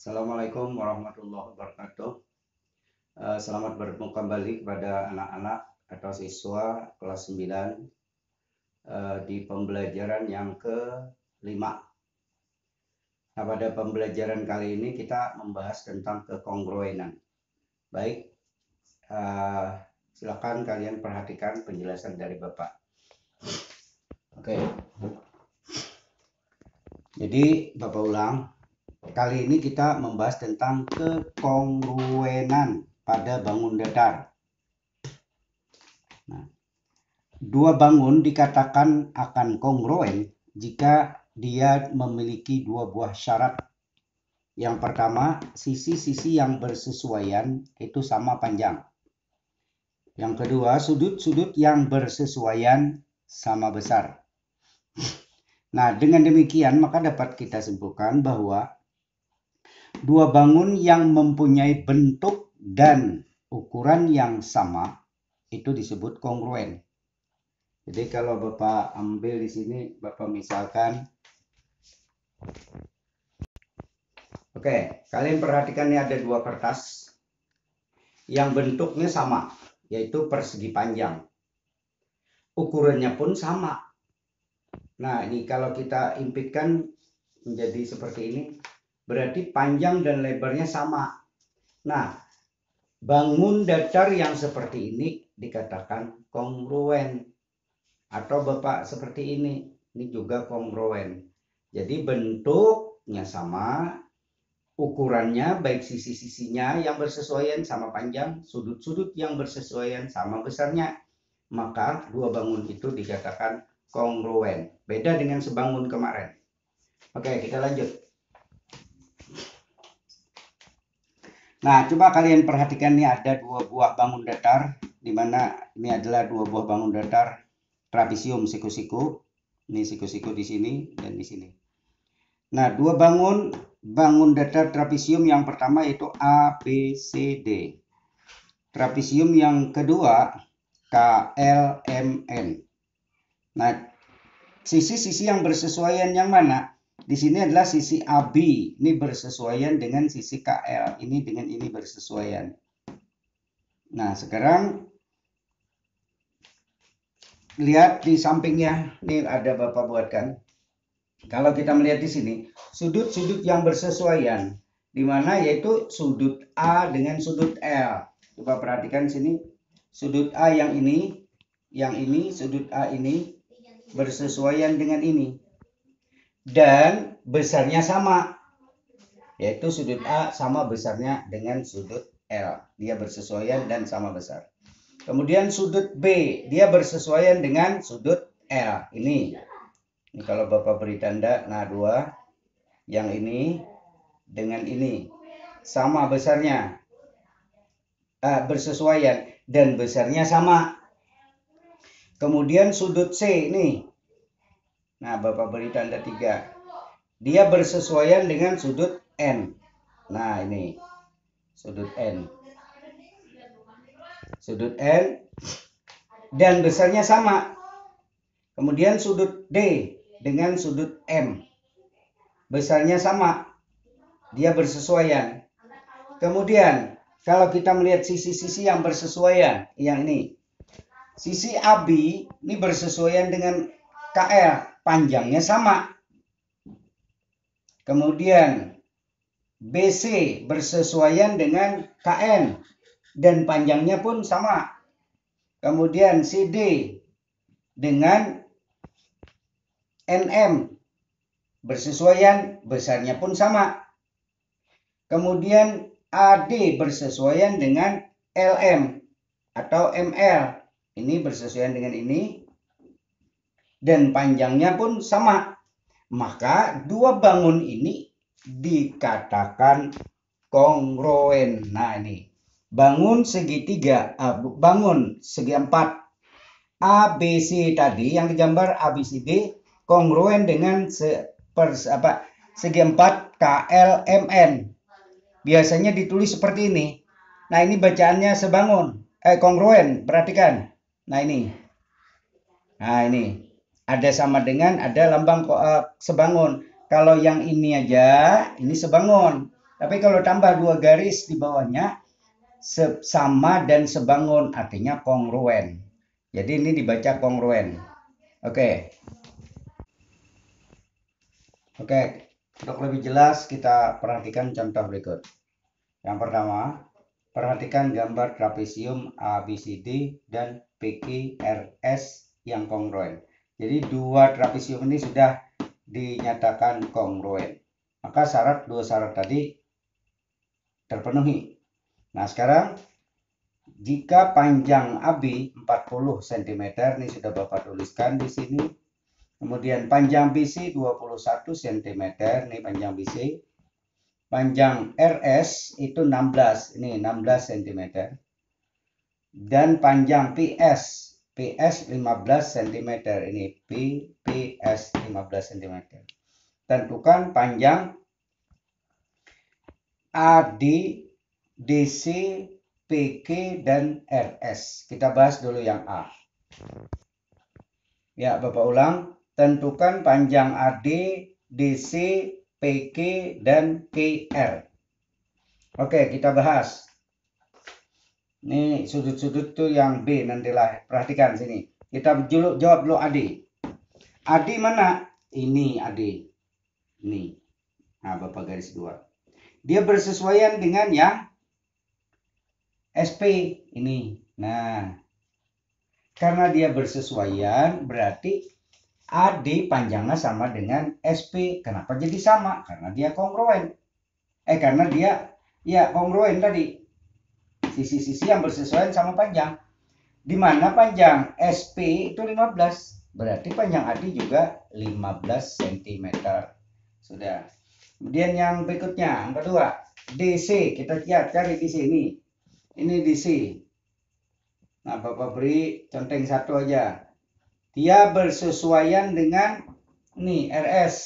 Assalamualaikum warahmatullahi wabarakatuh. Selamat bertemu kembali kepada anak-anak atau siswa kelas 9 di pembelajaran yang ke-5. Nah, pada pembelajaran kali ini kita membahas tentang kekongruenan. Baik, silakan kalian perhatikan penjelasan dari Bapak. Oke. Jadi, Bapak ulang. Kali ini kita membahas tentang kekongruenan pada bangun datar. Nah, dua bangun dikatakan akan kongruen jika dia memiliki dua buah syarat. Yang pertama, sisi-sisi yang bersesuaian itu sama panjang. Yang kedua, sudut-sudut yang bersesuaian sama besar. Nah, dengan demikian maka dapat kita simpulkan bahwa dua bangun yang mempunyai bentuk dan ukuran yang sama itu disebut kongruen. Jadi kalau Bapak ambil di sini, Bapak misalkan, oke, kalian perhatikan ini ada dua kertas yang bentuknya sama, yaitu persegi panjang. Ukurannya pun sama. Nah, ini kalau kita impitkan menjadi seperti ini, berarti panjang dan lebarnya sama. Nah, bangun datar yang seperti ini dikatakan kongruen. Atau Bapak seperti ini juga kongruen. Jadi bentuknya sama, ukurannya baik sisi-sisinya yang bersesuaian sama panjang, sudut-sudut yang bersesuaian sama besarnya. Maka dua bangun itu dikatakan kongruen. Beda dengan sebangun kemarin. Oke, kita lanjut. Nah, coba kalian perhatikan nih ada dua buah bangun datar, di mana ini adalah dua buah bangun datar trapesium siku-siku. Ini siku-siku di sini dan di sini. Nah, dua bangun datar trapesium yang pertama yaitu ABCD. Trapesium yang kedua KLMN. Nah, sisi-sisi yang bersesuaian yang mana? Di sini adalah sisi AB, ini bersesuaian dengan sisi KL, ini dengan ini bersesuaian. Nah, sekarang lihat di sampingnya, ini ada Bapak buatkan. Kalau kita melihat di sini, sudut-sudut yang bersesuaian, di mana yaitu sudut A dengan sudut L. Coba perhatikan sini, sudut A yang ini, sudut A ini bersesuaian dengan ini. Dan besarnya sama, yaitu sudut A sama besarnya dengan sudut L. Dia bersesuaian dan sama besar. Kemudian sudut B, dia bersesuaian dengan sudut L. Ini kalau Bapak beri tanda, nah dua. Yang ini dengan ini sama besarnya. Bersesuaian dan besarnya sama. Kemudian sudut C ini. Nah, Bapak beri tanda 3. Dia bersesuaian dengan sudut N. Nah, ini sudut N. Sudut N dan besarnya sama. Kemudian sudut D dengan sudut M. Besarnya sama. Dia bersesuaian. Kemudian kalau kita melihat sisi-sisi yang bersesuaian, yang ini. Sisi AB ini bersesuaian dengan KL, panjangnya sama. Kemudian BC bersesuaian dengan KN dan panjangnya pun sama. Kemudian CD dengan NM bersesuaian, besarnya pun sama. Kemudian AD bersesuaian dengan LM atau ML. Ini bersesuaian dengan ini. Dan panjangnya pun sama. Maka dua bangun ini dikatakan kongruen. Nah, ini. Bangun segitiga, bangun segi empat ABC tadi yang digambar ABCD kongruen dengan segi empat KLMN. Biasanya ditulis seperti ini. Nah, ini bacaannya sebangun. Kongruen, perhatikan. Nah, ini. Nah, ini. Ada sama dengan, ada lambang sebangun. Kalau yang ini aja, ini sebangun. Tapi kalau tambah 2 garis di bawahnya, sama dan sebangun, artinya kongruen. Jadi ini dibaca kongruen. Oke. Oke, untuk lebih jelas kita perhatikan contoh berikut. Yang pertama, perhatikan gambar trapesium ABCD dan PQRS yang kongruen. Jadi dua trapesium ini sudah dinyatakan kongruen. Maka dua syarat tadi terpenuhi. Nah, sekarang jika panjang AB 40 cm, ini sudah Bapak tuliskan di sini. Kemudian panjang BC 21 cm, ini panjang BC. Panjang RS itu 16, ini 16 cm. Dan panjang PS 15 cm, ini PS 15 cm. Tentukan panjang AD, DC, PQ, dan RS. Kita bahas dulu yang A. Ya, Bapak ulang. Tentukan panjang AD, DC, PQ, dan QR. Oke, kita bahas. Ini sudut-sudut tuh yang B nantilah. Perhatikan sini. Kita jawab dulu AD. AD mana? Ini AD. Ini. Nah, Bapak garis 2. Dia bersesuaian dengan yang SP ini. Nah, karena dia bersesuaian berarti AD panjangnya sama dengan SP. Kenapa jadi sama? Karena dia kongruen. Karena dia ya kongruen tadi. Sisi-sisi yang bersesuaian sama panjang. Di mana panjang SP itu 15. Berarti panjang AD juga 15 cm. Sudah. Kemudian yang berikutnya, yang kedua, DC. Kita cari di sini. Ini DC. Nah, Bapak beri conteng satu aja. Dia bersesuaian dengan nih RS.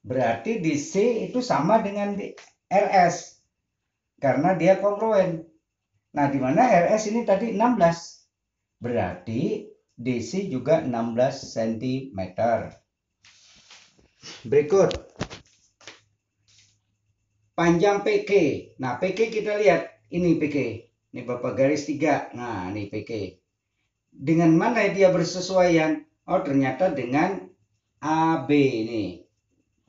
Berarti DC itu sama dengan RS. Karena dia kongruen. Nah, di mana RS ini tadi 16. Berarti DC juga 16 cm. Berikut. Panjang PQ. Nah, PQ kita lihat. Ini PQ. Ini Bapak garis 3. Nah, ini PQ. Dengan mana dia bersesuaian? Oh, ternyata dengan AB ini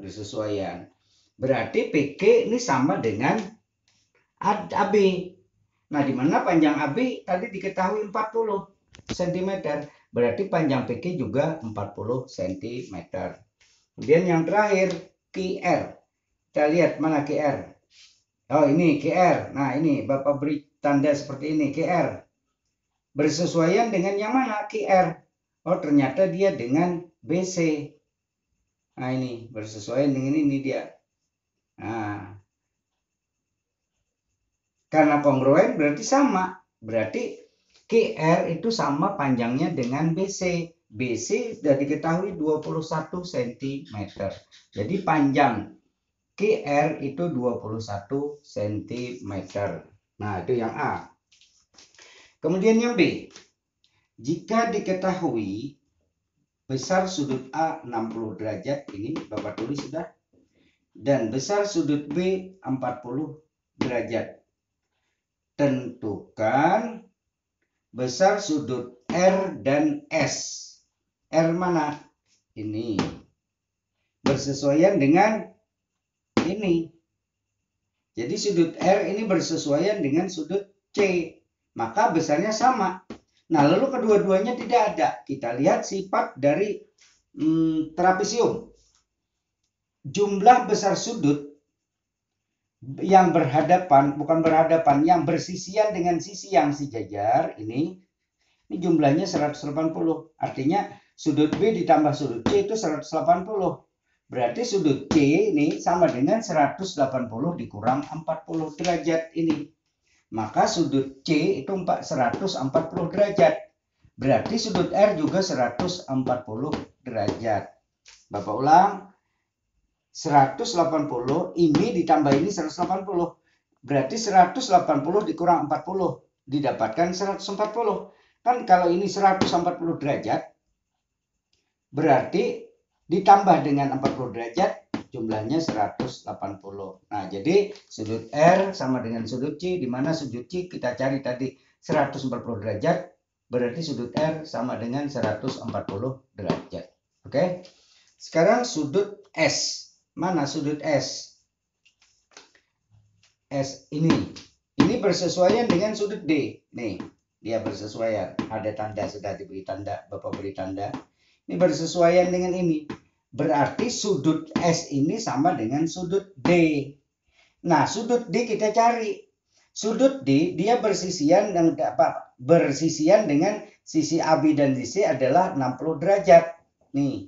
bersesuaian. Berarti PQ ini sama dengan AB. Nah, di mana panjang AB tadi diketahui 40 cm. Berarti panjang PQ juga 40 cm. Kemudian yang terakhir, QR. Kita lihat mana QR. Oh, ini QR. Nah, ini Bapak beri tanda seperti ini, QR. Bersesuaian dengan yang mana? QR. Oh, ternyata dia dengan BC. Nah, ini bersesuaian dengan ini dia. Nah, karena kongruen berarti sama. Berarti QR itu sama panjangnya dengan BC. BC sudah diketahui 21 cm. Jadi panjang QR itu 21 cm. Nah, itu yang A. Kemudian yang B. Jika diketahui besar sudut A 60 derajat, ini Bapak tulis sudah. Dan besar sudut B 40 derajat. Tentukan besar sudut R dan S. R mana? Ini. Bersesuaian dengan ini. Jadi sudut R ini bersesuaian dengan sudut C. Maka besarnya sama. Nah, lalu kedua-duanya tidak ada. Kita lihat sifat dari trapesium. Jumlah besar sudut yang berhadapan, bukan berhadapan, yang bersisian dengan sisi yang sejajar ini jumlahnya 180. Artinya sudut B ditambah sudut C itu 180. Berarti sudut C ini sama dengan 180 dikurang 40 derajat ini. Maka sudut C itu 140 derajat. Berarti sudut R juga 140 derajat. Bapak ulang. 180 ini ditambah ini 180. Berarti 180 dikurang 40. Didapatkan 140. Kan kalau ini 140 derajat. Berarti ditambah dengan 40 derajat jumlahnya 180. Nah, jadi sudut R sama dengan sudut C, di mana sudut C kita cari tadi 140 derajat, berarti sudut R sama dengan 140 derajat. Oke. Sekarang sudut S. Mana sudut S? S ini. Ini bersesuaian dengan sudut D. Nih, dia bersesuaian. Ada tanda, sudah diberi tanda, Bapak beri tanda. Ini bersesuaian dengan ini. Berarti sudut S ini sama dengan sudut D. Nah, sudut D kita cari. Sudut D dia bersisian dengan sisi AB dan DC adalah 60 derajat. Nih,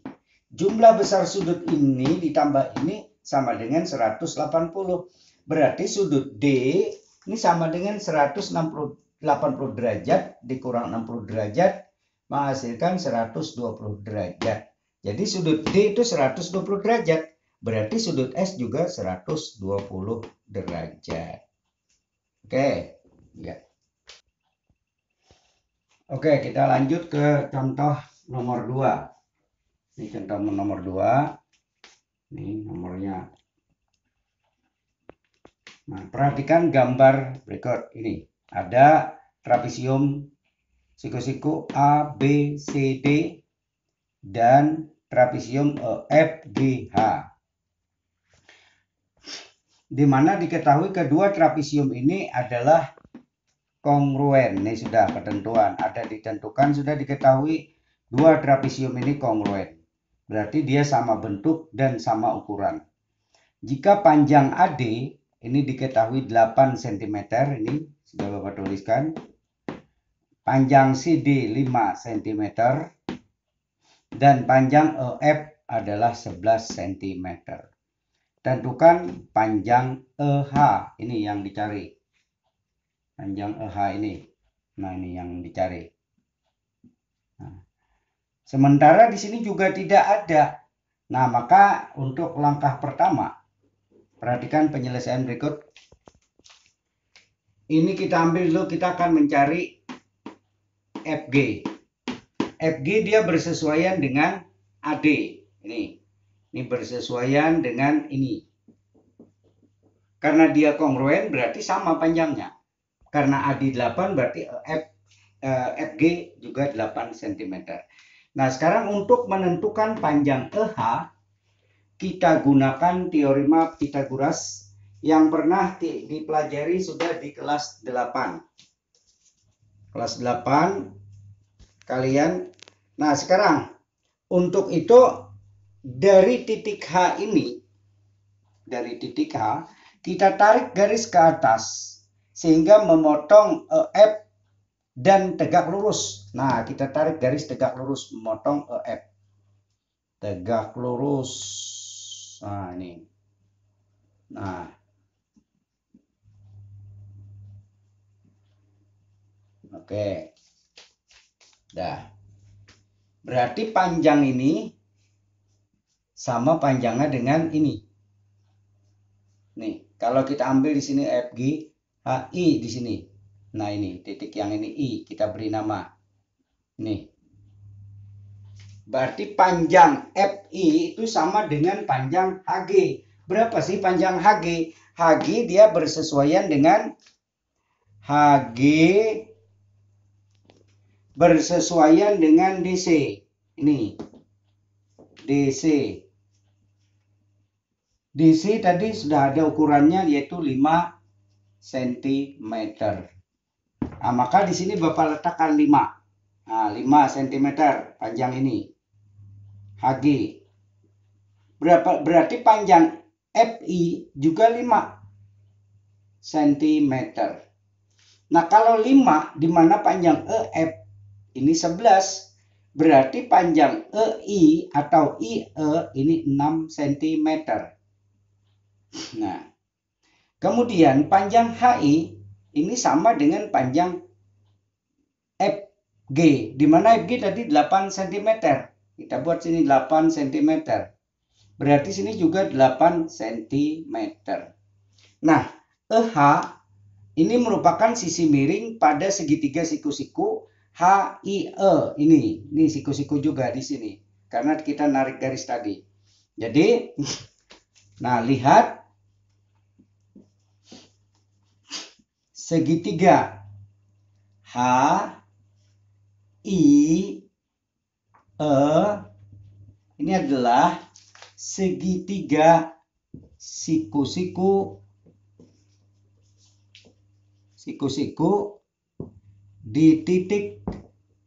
jumlah besar sudut ini ditambah ini sama dengan 180. Berarti sudut D ini sama dengan 180 derajat dikurang 60 derajat menghasilkan 120 derajat. Jadi sudut D itu 120 derajat. Berarti sudut S juga 120 derajat. Oke. Ya. Oke, kita lanjut ke contoh nomor 2. Ini contoh nomor 2. Ini nomornya. Nah, perhatikan gambar berikut ini. Ada trapesium siku-siku A, B, C, D dan trapesium EFGH. Di mana diketahui kedua trapesium ini adalah kongruen. Ini sudah ketentuan, ada ditentukan, sudah diketahui dua trapesium ini kongruen. Berarti dia sama bentuk dan sama ukuran. Jika panjang AD ini diketahui 8 cm, ini sudah Bapak tuliskan. Panjang CD 5 cm dan panjang EF adalah 11 cm. Tentukan panjang EH, ini yang dicari. Panjang EH ini. Nah, ini yang dicari. Nah, sementara di sini juga tidak ada. Nah, maka untuk langkah pertama, perhatikan penyelesaian berikut. Ini kita ambil dulu, kita akan mencari FG. FG dia bersesuaian dengan AD. Ini bersesuaian dengan ini. Karena dia kongruen berarti sama panjangnya. Karena AD 8 berarti FG juga 8 cm. Nah, sekarang untuk menentukan panjang EH, kita gunakan teorema Pythagoras yang pernah dipelajari sudah di kelas 8. Kelas 8 kalian. Nah, sekarang untuk itu dari titik H ini, dari titik H, kita tarik garis ke atas sehingga memotong EF dan tegak lurus. Nah, kita tarik garis tegak lurus memotong EF. Tegak lurus. Nah, ini. Nah. Oke. Dah. Berarti panjang ini sama panjangnya dengan ini. Nih, kalau kita ambil di sini FG, HI di sini. Nah, ini titik yang ini I, kita beri nama. Nih. Berarti panjang FI itu sama dengan panjang HG. Berapa sih panjang HG? HG dia bersesuaian dengan HG bersesuaian dengan DC. Ini DC. DC tadi sudah ada ukurannya yaitu 5 cm. Nah, maka di sini Bapak letakkan 5. Nah, 5 cm panjang ini. HG. Berarti panjang FI juga 5 cm. Nah, kalau 5 di mana panjang EF ini 11, berarti panjang EI atau IE ini 6 cm. Nah, kemudian panjang HI ini sama dengan panjang FG, di mana FG tadi 8 cm. Kita buat sini 8 cm. Berarti sini juga 8 cm. Nah, EH ini merupakan sisi miring pada segitiga siku-siku HIE ini siku-siku juga di sini karena kita narik garis tadi. Jadi Nah, lihat segitiga H, I, E ini adalah segitiga siku-siku di titik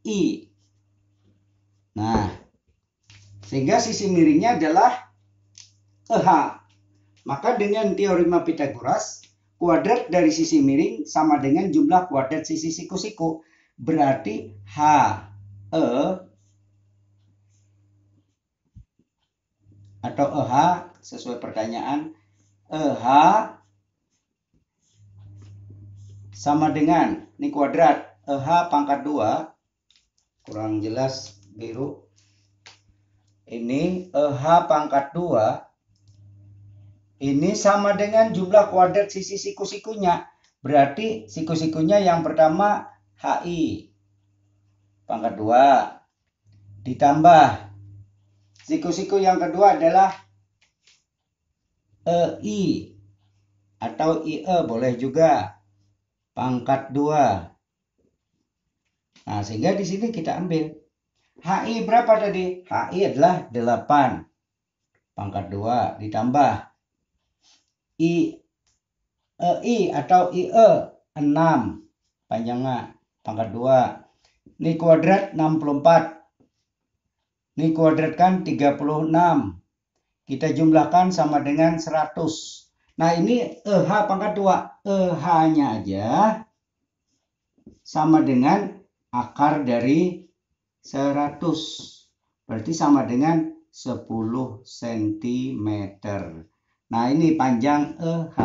I. Nah, sehingga sisi miringnya adalah EH. Maka dengan teorema Pythagoras, kuadrat dari sisi miring sama dengan jumlah kuadrat sisi siku-siku. Berarti HE atau EH sesuai pertanyaan, EH sama dengan, ini kuadrat, EH pangkat 2, kurang jelas biru. Ini EH pangkat 2, ini sama dengan jumlah kuadrat sisi siku-sikunya. Berarti siku-sikunya yang pertama HI pangkat 2 ditambah siku-siku yang kedua adalah EI atau IE boleh juga pangkat 2. Nah, sehingga di sini kita ambil HI berapa tadi? HI adalah 8 pangkat 2 ditambah IE atau IE 6 panjangnya pangkat 2. Ini kuadrat 64. Ini kuadratkan 36. Kita jumlahkan sama dengan 100. Nah, ini EH pangkat 2. EH-nya aja sama dengan akar dari 100. Berarti sama dengan 10 cm. Nah, ini panjang EH.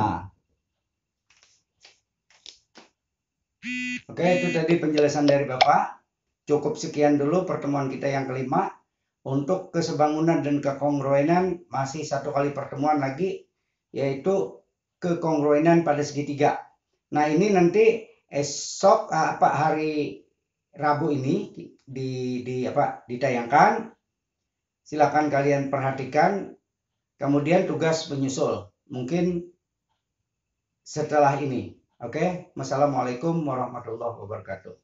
Oke, itu tadi penjelasan dari Bapak. Cukup sekian dulu pertemuan kita yang kelima. Untuk kesebangunan dan kekongruenan masih satu kali pertemuan lagi, yaitu kekongruenan pada segitiga. Nah, ini nanti esok hari Rabu ini ditayangkan. Silakan kalian perhatikan. Kemudian tugas menyusul mungkin setelah ini. Oke, wassalamualaikum warahmatullahi wabarakatuh.